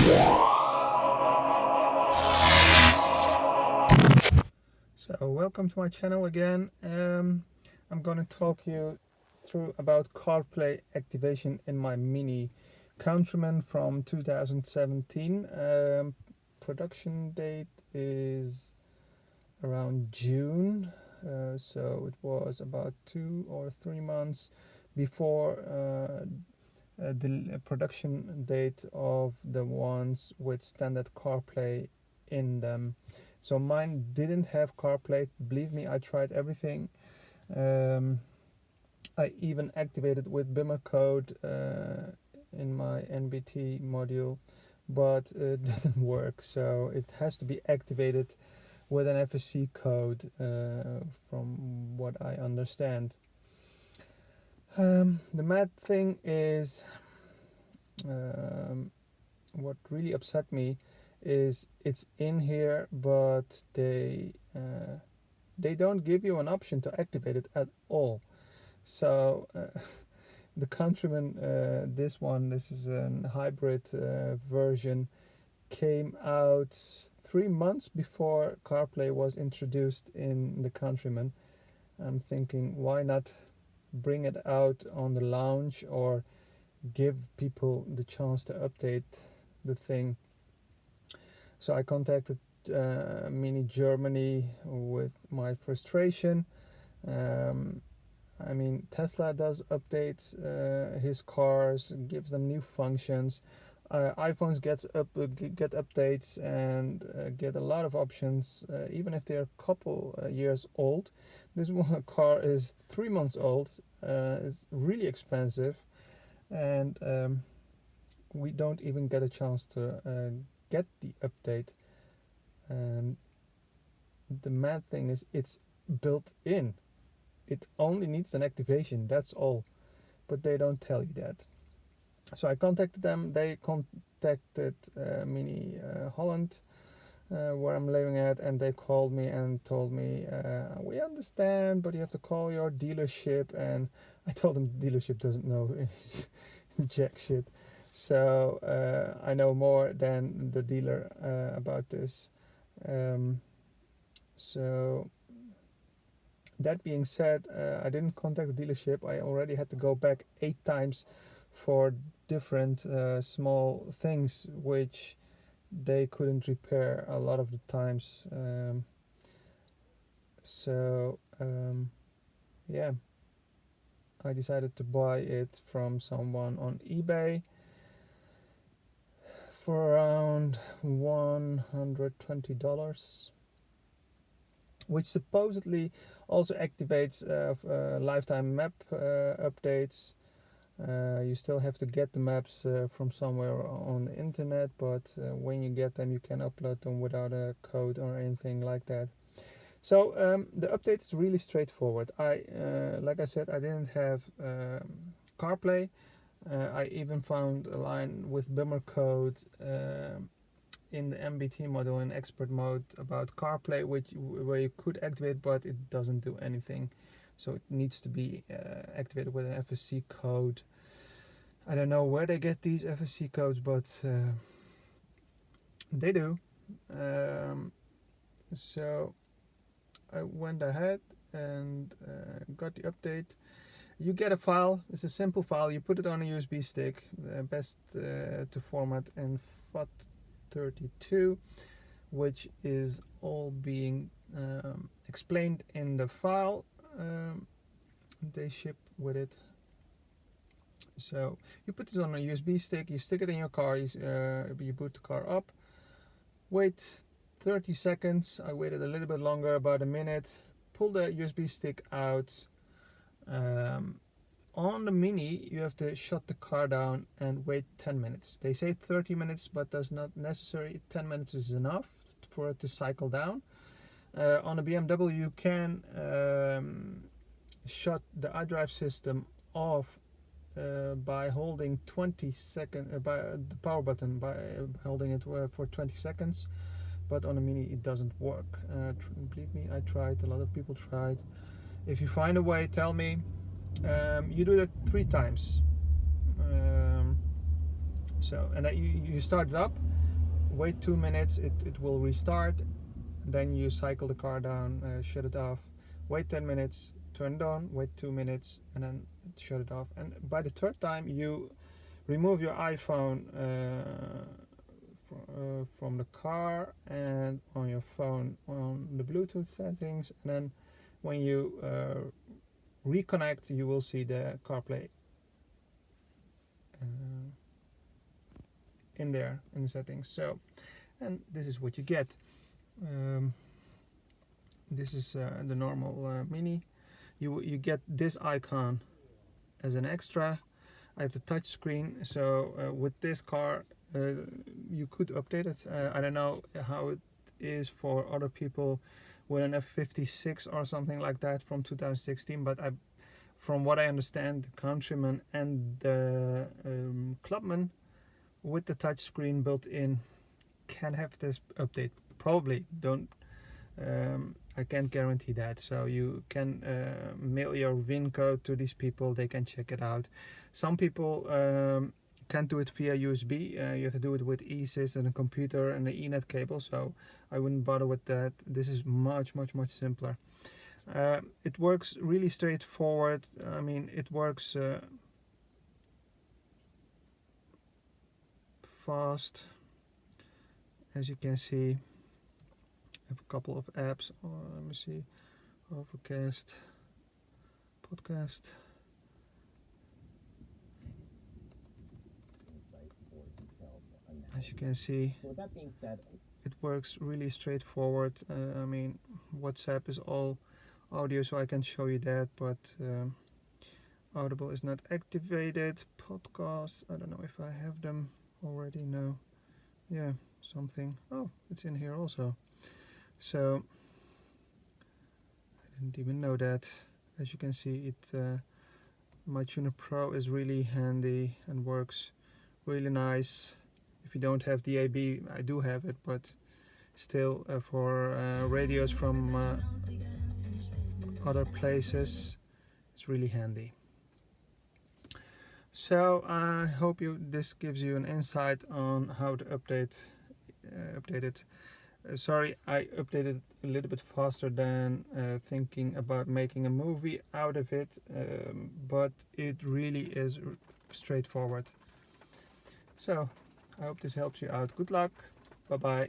So welcome to my channel again. I'm going to talk you through about CarPlay activation in my Mini Countryman from 2017. Production date is around June, so it was about 2 or 3 months before the production date of the ones with standard CarPlay in them. So mine didn't have CarPlay. Believe me, I tried everything. I even activated with Bimmer code in my NBT module, but it didn't work. So it has to be activated with an FSC code, from what I understand. The mad thing is, what really upset me is it's in here, but they don't give you an option to activate it at all. So the Countryman, this is a hybrid version, came out 3 months before CarPlay was introduced in the Countryman. I'm thinking, why not bring it out on the launch or give people the chance to update the thing? So I contacted Mini Germany with my frustration. I mean, Tesla does update his cars, gives them new functions. iPhones get updates and get a lot of options, even if they're a couple years old. This one car is 3 months old. It's really expensive, and we don't even get a chance to get the update. And the mad thing is, it's built in. It only needs an activation, that's all, but they don't tell you that. So I contacted them. They contacted Mini Holland, where I'm living at, and they called me and told me, we understand, but you have to call your dealership. And I told them the dealership doesn't know jack shit. So I know more than the dealer about this. So that being said, I didn't contact the dealership. I already had to go back 8 times for different small things which they couldn't repair a lot of the times. Yeah, I decided to buy it from someone on eBay for around $120, which supposedly also activates lifetime map updates. You still have to get the maps from somewhere on the internet, but when you get them, you can upload them without a code or anything like that. So the update is really straightforward. Like I said, I didn't have CarPlay. I even found a line with Bimmer code in the MBT model in expert mode about CarPlay, where you could activate, but it doesn't do anything. So it needs to be activated with an FSC code. I don't know where they get these FSC codes, but they do. So I went ahead and got the update. You get a file. It's a simple file. You put it on a USB stick. Best to format in FAT32, which is all being explained in the file they ship with it. So you put this on a USB stick, you stick it in your car, you boot the car up, wait 30 seconds. I waited a little bit longer, about a minute, pull the USB stick out. On the Mini, you have to shut the car down and wait 10 minutes. They say 30 minutes, but that's not necessary. 10 minutes is enough for it to cycle down. On a BMW, you can shut the iDrive system off by holding 20 seconds, by the power button, by holding it for 20 seconds. But on a Mini, it doesn't work. Believe me, I tried. A lot of people tried. If you find a way, tell me. You do that 3 times. So, and you start it up, wait 2 minutes, it will restart. Then you cycle the car down, shut it off, wait 10 minutes, turn it on, wait 2 minutes, and then shut it off. And by the third time you remove your iPhone from the car and on your phone on the Bluetooth settings, and then when you reconnect, you will see the CarPlay in there in the settings. So, and this is what you get. This is the normal Mini. You get this icon as an extra. I have the touch screen, so with this car you could update it. I don't know how it is for other people with an F56 or something like that from 2016, but from what I understand, the Countryman and the Clubman with the touch screen built in can have this update. Probably don't. I can't guarantee that. So you can mail your VIN code to these people. They can check it out. Some people can't do it via USB. You have to do it with eSys and a computer and an Ethernet cable. So I wouldn't bother with that. This is much simpler. It works really straightforward. I mean, it works fast, as you can see. I have a couple of apps. Let me see. Overcast, podcast. As you can see, so with that being said, it works really straightforward. I mean, WhatsApp is all audio, so I can show you that, but Audible is not activated. Podcasts, I don't know if I have them already. No. Yeah, something. Oh, it's in here also. So I didn't even know that. As you can see, my Tuner Pro is really handy and works really nice. If you don't have DAB, I do have it, but still for radios from other places, it's really handy. So I hope this gives you an insight on how to update it. Sorry, I updated a little bit faster than thinking about making a movie out of it, but it really is straightforward. So I hope this helps you out. Good luck. Bye bye.